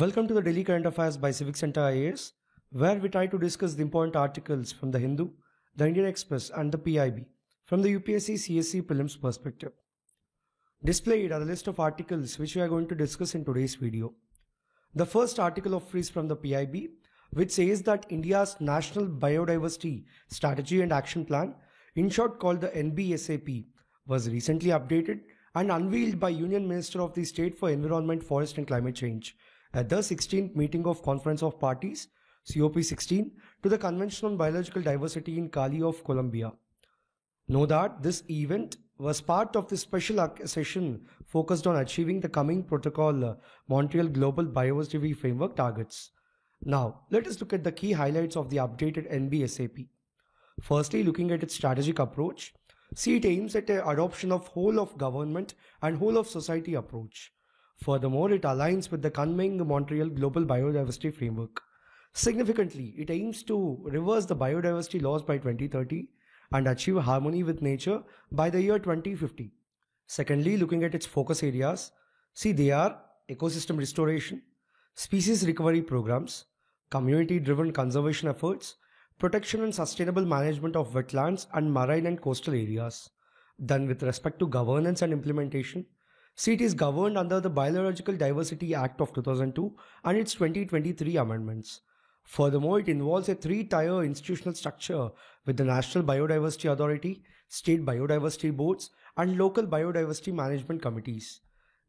Welcome to the Daily Current Affairs by Civic Center IAS, where we try to discuss the important articles from the Hindu, the Indian Express, and the PIB from the UPSC CSC prelims perspective. Displayed are the list of articles which we are going to discuss in today's video. The first article of is from the PIB, which says that India's National Biodiversity Strategy and Action Plan, in short called the NBSAP, was recently updated and unveiled by Union Minister of the State for Environment, Forest and Climate Change at the 16th meeting of Conference of Parties COP16 to the Convention on Biological Diversity in Cali of Colombia. Know that this event was part of the special session focused on achieving the coming protocol Montreal Global Biodiversity Framework targets. Now, let us look at the key highlights of the updated NBSAP. Firstly, looking at its strategic approach, it aims at the adoption of whole of government and whole of society approach. Furthermore, it aligns with the coming Montreal Global Biodiversity Framework. Significantly, it aims to reverse the biodiversity laws by 2030 and achieve harmony with nature by the year 2050. Secondly, looking at its focus areas, they are ecosystem restoration, species recovery programs, community-driven conservation efforts, protection and sustainable management of wetlands and marine and coastal areas. Then with respect to governance and implementation, it is governed under the Biological Diversity Act of 2002 and its 2023 amendments. Furthermore, it involves a three-tier institutional structure with the National Biodiversity Authority, State Biodiversity Boards, and local biodiversity management committees.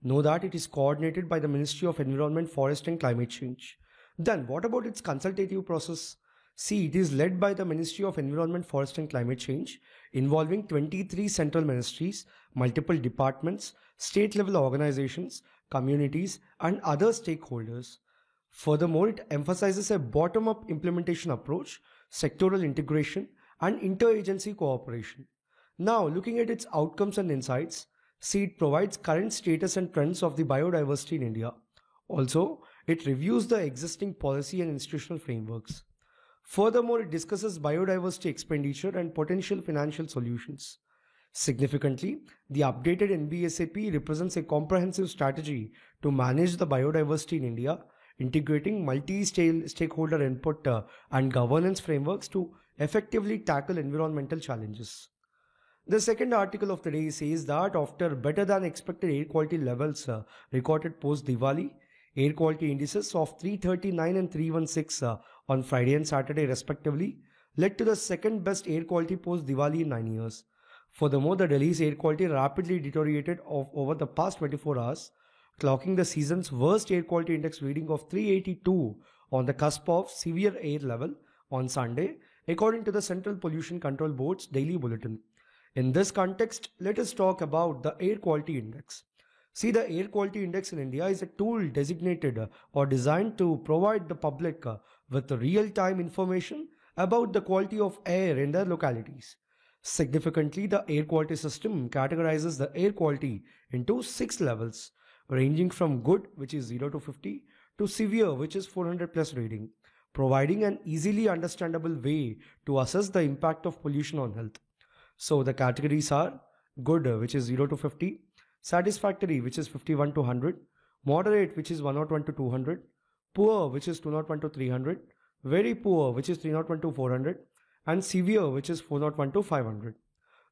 Know that it is coordinated by the Ministry of Environment, Forest and Climate Change. Then, what about its consultative process? It is led by the Ministry of Environment, Forest and Climate Change, involving 23 central ministries, multiple departments, state-level organizations, communities, and other stakeholders. Furthermore, it emphasizes a bottom-up implementation approach, sectoral integration, and interagency cooperation. Now, looking at its outcomes and insights, it provides current status and trends of the biodiversity in India. Also, it reviews the existing policy and institutional frameworks. Furthermore, it discusses biodiversity expenditure and potential financial solutions. Significantly, the updated NBSAP represents a comprehensive strategy to manage the biodiversity in India, integrating multi-stakeholder input and governance frameworks to effectively tackle environmental challenges. The second article of the day says that after better than expected air quality levels recorded post-Diwali, air quality indices of 339 and 316 on Friday and Saturday respectively led to the second best air quality post-Diwali in 9 years. Furthermore, the Delhi's air quality rapidly deteriorated over the past 24 hours, clocking the season's worst air quality index reading of 382 on the cusp of severe air level on Sunday, according to the Central Pollution Control Board's daily bulletin. In this context, let us talk about the air quality index. The air quality index in India is a tool designated or designed to provide the public with real-time information about the quality of air in their localities. Significantly, the air quality system categorizes the air quality into 6 levels, ranging from good, which is 0 to 50, to severe, which is 400 plus reading, providing an easily understandable way to assess the impact of pollution on health. So the categories are good, which is 0 to 50, satisfactory, which is 51 to 100, moderate, which is 101 to 200, poor, which is 201 to 300, very poor, which is 301 to 400, and severe, which is 401 to 500.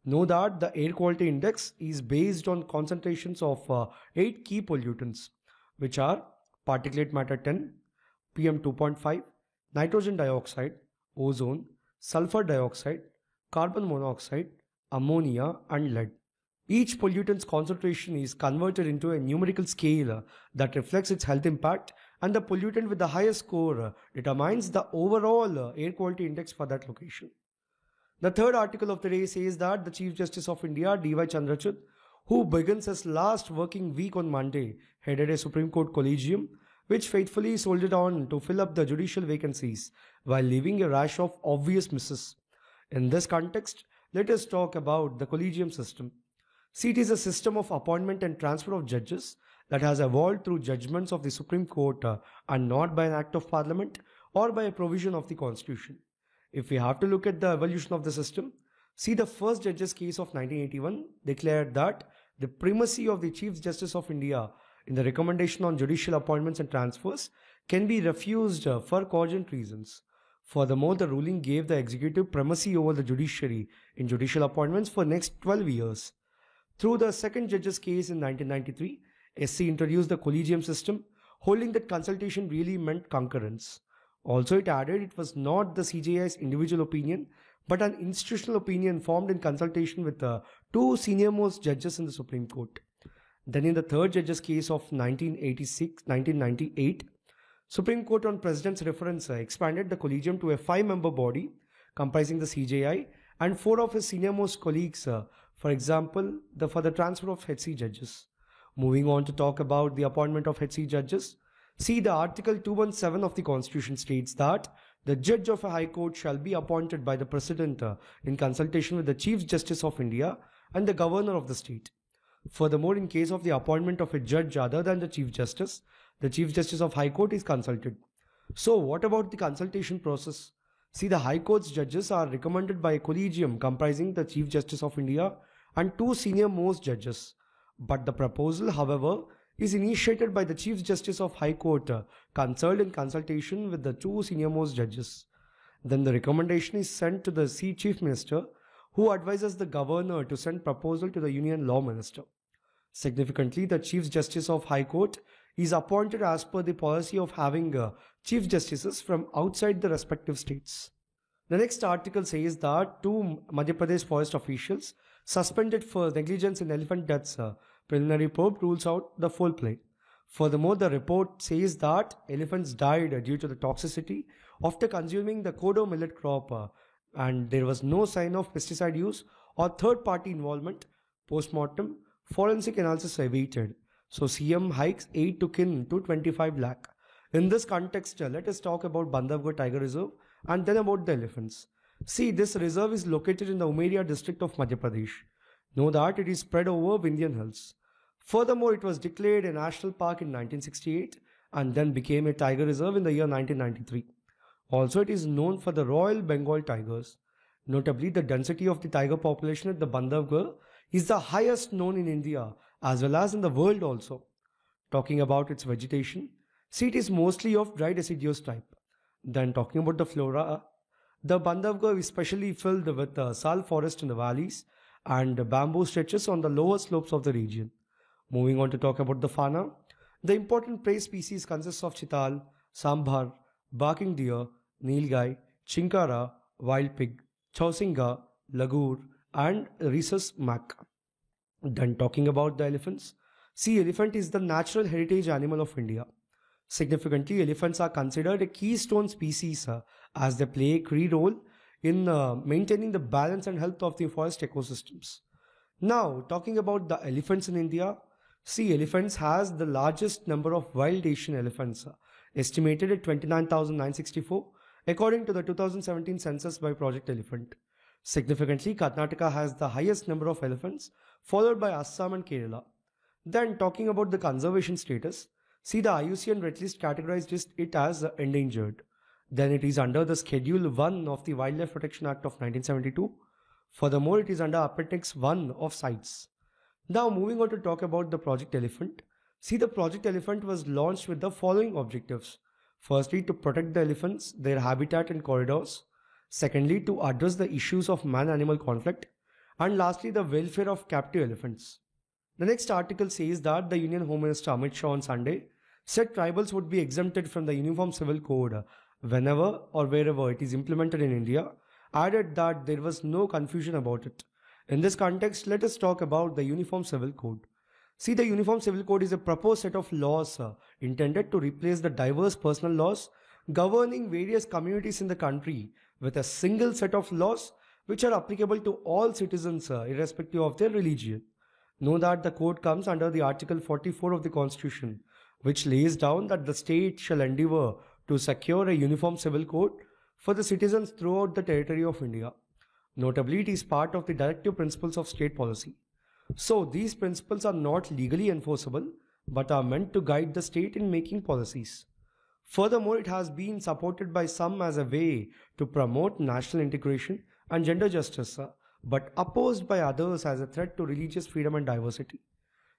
Know that the air quality index is based on concentrations of 8 key pollutants, which are particulate matter 10, PM 2.5, nitrogen dioxide, ozone, sulfur dioxide, carbon monoxide, ammonia, and lead. Each pollutant's concentration is converted into a numerical scale that reflects its health impact, and the pollutant with the highest score determines the overall air quality index for that location. The third article of the day says that the Chief Justice of India, D.Y. Chandrachud, who begins his last working week on Monday, headed a Supreme Court collegium which faithfully soldiered on to fill up the judicial vacancies while leaving a rash of obvious misses. In this context, let us talk about the collegium system. It is a system of appointment and transfer of judges that has evolved through judgments of the Supreme Court and not by an act of Parliament or by a provision of the Constitution. If we have to look at the evolution of the system, the first judge's case of 1981 declared that the primacy of the Chief Justice of India in the recommendation on judicial appointments and transfers can be refused for cogent reasons. Furthermore, the ruling gave the executive primacy over the judiciary in judicial appointments for next 12 years. Through the second judge's case in 1993, SC introduced the collegium system, holding that consultation really meant concurrence. Also, it added it was not the CJI's individual opinion, but an institutional opinion formed in consultation with the two senior-most judges in the Supreme Court. Then in the third judge's case of 1998, Supreme Court on President's reference expanded the collegium to a 5-member body comprising the CJI and 4 of his senior-most colleagues, for example, for the transfer of HC judges. Moving on to talk about the appointment of HC judges, see the Article 217 of the Constitution states that the judge of a High Court shall be appointed by the President in consultation with the Chief Justice of India and the Governor of the state. Furthermore, in case of the appointment of a judge other than the Chief Justice of High Court is consulted. So what about the consultation process? See, the High Court's judges are recommended by a collegium comprising the Chief Justice of India and 2 senior-most judges. But the proposal, however, is initiated by the Chief Justice of High Court, concerned in consultation with the 2 senior-most judges. Then the recommendation is sent to the Chief Minister, who advises the Governor to send proposal to the Union Law Minister. Significantly, the Chief Justice of High Court is appointed as per the policy of having Chief Justices from outside the respective states. The next article says that 2 Madhya Pradesh forest officials suspended for negligence in elephant deaths. Preliminary probe rules out the foul play. Furthermore, the report says that elephants died due to the toxicity after consuming the kodo millet crop and there was no sign of pesticide use or third-party involvement. Post-mortem forensic analysis awaited. So CM hikes aid to kin to 25 lakh. In this context, let us talk about Bandhavgarh Tiger Reserve and then about the elephants. See, this reserve is located in the Umeria district of Madhya Pradesh. Know that it is spread over Vindhyan Hills. Furthermore, it was declared a national park in 1968 and then became a tiger reserve in the year 1993. Also, it is known for the Royal Bengal tigers. Notably, the density of the tiger population at the Bandhavgarh is the highest known in India as well as in the world also. Talking about its vegetation, see, it is mostly of dry deciduous type. Then talking about the flora, the Bandhavgarh is specially filled with sal forest in the valleys and bamboo stretches on the lower slopes of the region. Moving on to talk about the fauna, the important prey species consists of chital, sambar, barking deer, nilgai, chinkara, wild pig, chausinga, lagur, and rhesus macaque. Then talking about the elephants, see, elephant is the natural heritage animal of India. Significantly, elephants are considered a keystone species as they play a key role in maintaining the balance and health of the forest ecosystems. Now, talking about the elephants in India, see, elephants has the largest number of wild Asian elephants, estimated at 29,964 according to the 2017 census by Project Elephant. Significantly, Karnataka has the highest number of elephants, followed by Assam and Kerala. Then talking about the conservation status, see, the IUCN Red List categorized it as endangered. Then it is under the Schedule 1 of the Wildlife Protection Act of 1972. Furthermore, it is under Appendix 1 of CITES. Now moving on to talk about the Project Elephant. See, the Project Elephant was launched with the following objectives. Firstly, to protect the elephants, their habitat and corridors. Secondly, to address the issues of man-animal conflict. And lastly, the welfare of captive elephants. The next article says that the Union Home Minister Amit Shah on Sunday said tribals would be exempted from the Uniform Civil Code whenever or wherever it is implemented in India, added that there was no confusion about it. In this context, let us talk about the Uniform Civil Code. See, the Uniform Civil Code is a proposed set of laws intended to replace the diverse personal laws governing various communities in the country with a single set of laws which are applicable to all citizens irrespective of their religion. Know that the code comes under the Article 44 of the Constitution, which lays down that the state shall endeavour to secure a uniform civil code for the citizens throughout the territory of India. Notably, it is part of the directive principles of state policy. So, these principles are not legally enforceable, but are meant to guide the state in making policies. Furthermore, it has been supported by some as a way to promote national integration and gender justice, but opposed by others as a threat to religious freedom and diversity.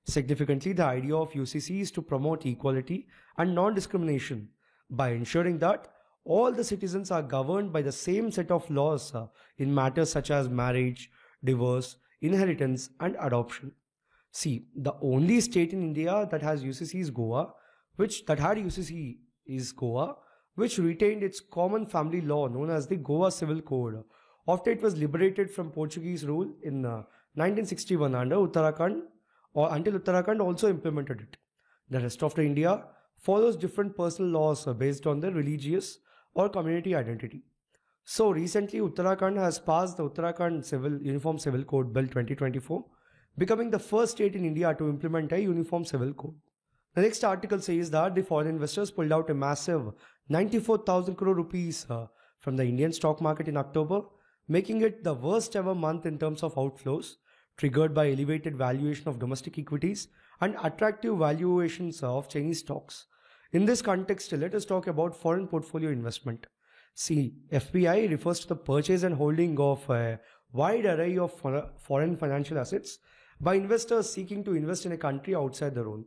Significantly, the idea of UCC is to promote equality and non-discrimination by ensuring that all the citizens are governed by the same set of laws in matters such as marriage, divorce, inheritance, and adoption. See, the only state in India that has UCC is Goa, which that had UCC is Goa, which retained its common family law known as the Goa Civil Code after it was liberated from Portuguese rule in 1961 under Uttarakhand, or until Uttarakhand also implemented it. The rest of the India follows different personal laws based on their religious or community identity. So recently, Uttarakhand has passed the Uttarakhand Uniform Civil Code Bill 2024, becoming the first state in India to implement a uniform civil code. The next article says that the foreign investors pulled out a massive 94,000 crore rupees from the Indian stock market in October, making it the worst ever month in terms of outflows, triggered by elevated valuation of domestic equities and attractive valuations of Chinese stocks. In this context, let us talk about foreign portfolio investment. See, FPI refers to the purchase and holding of a wide array of foreign financial assets by investors seeking to invest in a country outside their own.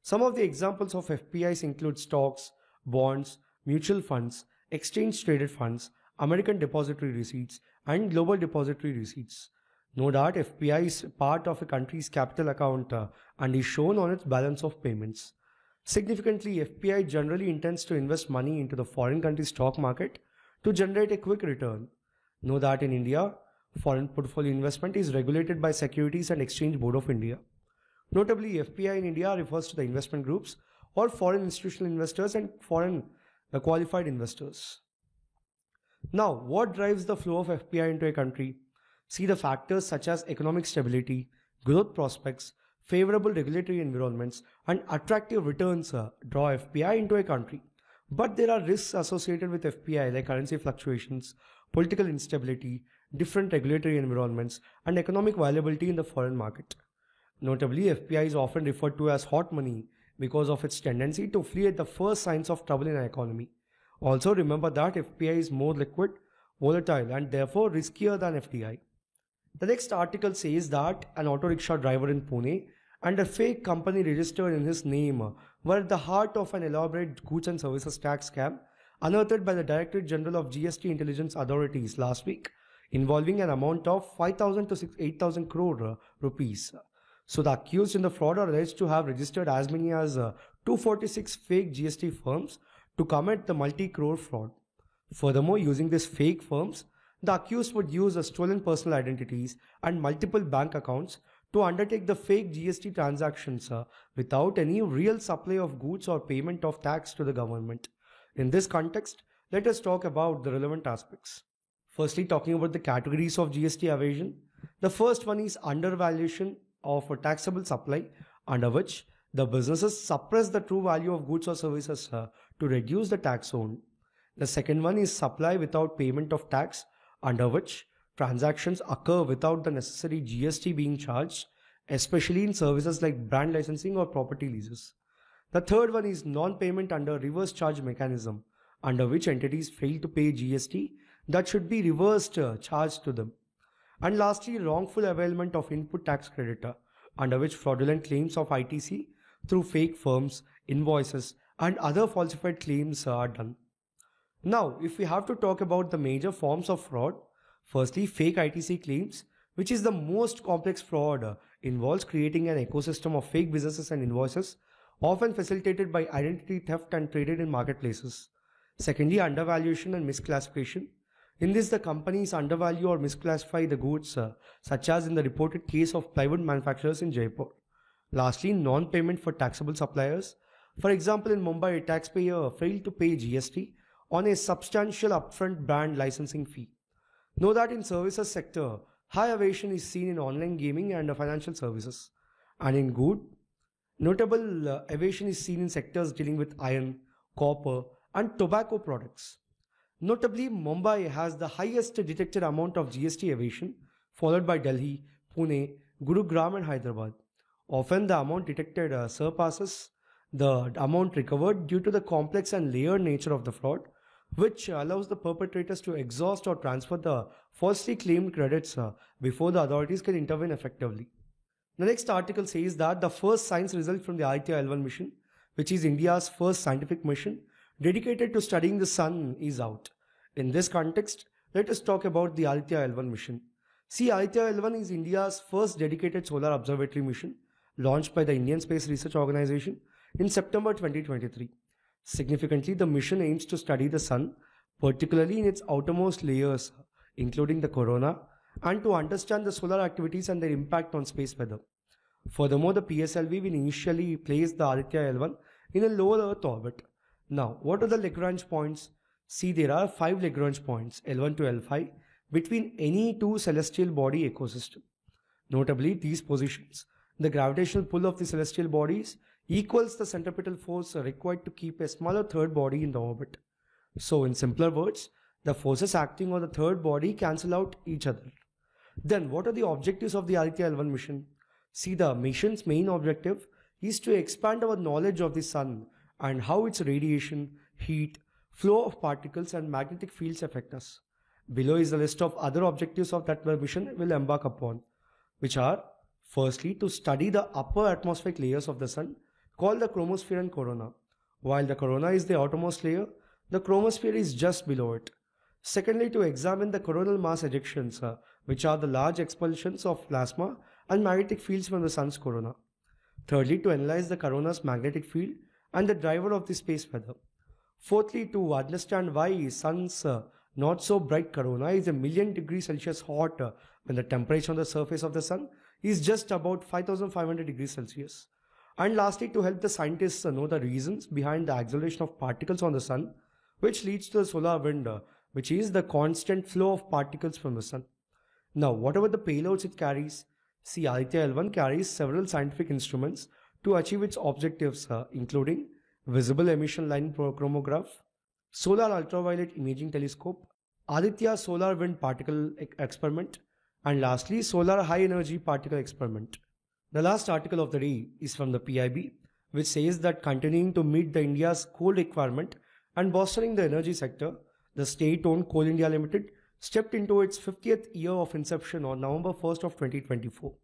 Some of the examples of FPIs include stocks, bonds, mutual funds, exchange traded funds, American depository receipts, and global depository receipts. Note that FPI is part of a country's capital account and is shown on its balance of payments. Significantly, FPI generally intends to invest money into the foreign country's stock market to generate a quick return. Note that in India, foreign portfolio investment is regulated by Securities and Exchange Board of India. Notably, FPI in India refers to the investment groups or foreign institutional investors and foreign qualified investors. Now, what drives the flow of FPI into a country? See, the factors such as economic stability, growth prospects, favorable regulatory environments, and attractive returns draw FPI into a country. But there are risks associated with FPI like currency fluctuations, political instability, different regulatory environments, and economic viability in the foreign market. Notably, FPI is often referred to as hot money because of its tendency to flee at the first signs of trouble in an economy. Also, remember that FPI is more liquid, volatile, and therefore riskier than FDI. The next article says that an auto rickshaw driver in Pune and a fake company registered in his name were at the heart of an elaborate goods and services tax scam unearthed by the Directorate General of GST Intelligence Authorities last week, involving an amount of 5,000 to 8,000 crore rupees. So the accused in the fraud are alleged to have registered as many as 246 fake GST firms to commit the multi-crore fraud. Furthermore, using these fake firms, the accused would use stolen personal identities and multiple bank accounts to undertake the fake GST transactions without any real supply of goods or payment of tax to the government. In this context, let us talk about the relevant aspects. Firstly, talking about the categories of GST evasion. The first one is undervaluation of a taxable supply, under which the businesses suppress the true value of goods or services to reduce the tax owed. The second one is supply without payment of tax, under which transactions occur without the necessary GST being charged, especially in services like brand licensing or property leases. The third one is non-payment under reverse charge mechanism, under which entities fail to pay GST that should be reversed charged to them. And lastly, wrongful availment of input tax credit, under which fraudulent claims of ITC through fake firms, invoices, and other falsified claims are done. Now, if we have to talk about the major forms of fraud, firstly, fake ITC claims, which is the most complex fraud, involves creating an ecosystem of fake businesses and invoices, often facilitated by identity theft and traded in marketplaces. Secondly, undervaluation and misclassification. In this, the companies undervalue or misclassify the goods, such as in the reported case of plywood manufacturers in Jaipur. Lastly, non-payment for taxable suppliers. For example, in Mumbai, a taxpayer failed to pay GST on a substantial upfront brand licensing fee. Know that in services sector, high evasion is seen in online gaming and financial services. And in good, notable evasion is seen in sectors dealing with iron, copper, and tobacco products. Notably, Mumbai has the highest detected amount of GST evasion, followed by Delhi, Pune, Gurugram, and Hyderabad. Often the amount detected surpasses the amount recovered due to the complex and layered nature of the fraud, which allows the perpetrators to exhaust or transfer the falsely claimed credits before the authorities can intervene effectively. The next article says that the first science result from the Aditya L1 mission, which is India's first scientific mission dedicated to studying the sun, is out. In this context, let us talk about the Aditya L1 mission. See, Aditya L1 is India's first dedicated solar observatory mission launched by the Indian Space Research Organization in September 2023. Significantly, the mission aims to study the sun, particularly in its outermost layers, including the corona, and to understand the solar activities and their impact on space weather. Furthermore, the PSLV will initially place the Aditya L1 in a lower Earth orbit. Now, what are the Lagrange points? See, there are 5 Lagrange points, L1 to L5, between any two celestial body ecosystem. Notably, these positions, the gravitational pull of the celestial bodies equals the centripetal force required to keep a smaller third body in the orbit. So, in simpler words, the forces acting on the third body cancel out each other. Then, what are the objectives of the Aditya L1 mission? See, the mission's main objective is to expand our knowledge of the sun and how its radiation, heat, flow of particles and magnetic fields affect us. Below is a list of other objectives of that mission will embark upon, which are, firstly, to study the upper atmospheric layers of the sun called the chromosphere and corona. While the corona is the outermost layer, the chromosphere is just below it. Secondly, to examine the coronal mass ejections, which are the large expulsions of plasma and magnetic fields from the sun's corona. Thirdly, to analyze the corona's magnetic field and the driver of the space weather. Fourthly, to understand why sun's not so bright corona is 1,000,000 degrees Celsius hot when the temperature on the surface of the sun is just about 5,500 degrees Celsius. And lastly, to help the scientists know the reasons behind the acceleration of particles on the sun, which leads to the solar wind, which is the constant flow of particles from the sun. Now, whatever the payloads it carries, see, Aditya L1 carries several scientific instruments to achieve its objectives, including visible emission line chromograph, solar ultraviolet imaging telescope, Aditya solar wind particle experiment, and lastly, solar high energy particle experiment. The last article of the day is from the PIB, which says that continuing to meet the India's coal requirement and bolstering the energy sector, the state-owned Coal India Limited stepped into its 50th year of inception on November 1st of 2024.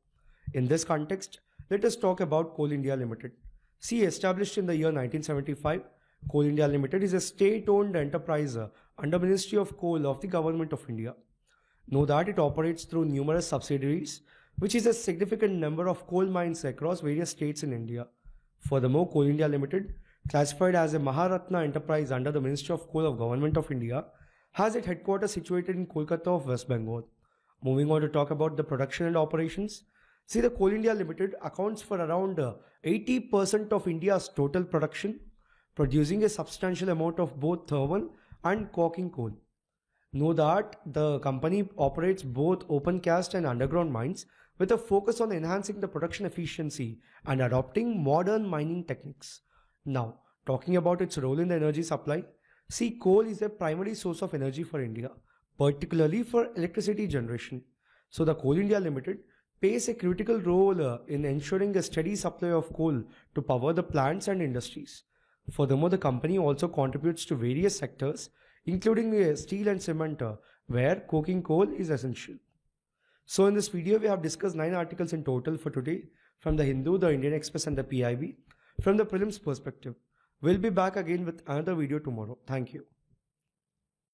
In this context, let us talk about Coal India Limited. See, established in the year 1975, Coal India Limited is a state-owned enterprise under Ministry of Coal of the Government of India. Know that it operates through numerous subsidiaries, which is a significant number of coal mines across various states in India. Furthermore, Coal India Limited, classified as a Maharatna enterprise under the Ministry of Coal of Government of India, has its headquarters situated in Kolkata of West Bengal. Moving on to talk about the production and operations. See, the Coal India Limited accounts for around 80% of India's total production, producing a substantial amount of both thermal and coking coal. Know that the company operates both open cast and underground mines with a focus on enhancing the production efficiency and adopting modern mining techniques. Now, talking about its role in the energy supply, see, coal is a primary source of energy for India, particularly for electricity generation. So, the Coal India Limited plays a critical role in ensuring a steady supply of coal to power the plants and industries. Furthermore, the company also contributes to various sectors, including steel and cement, where coking coal is essential. So, in this video, we have discussed 9 articles in total for today from the Hindu, the Indian Express and the PIB from the prelims perspective. We'll be back again with another video tomorrow. Thank you.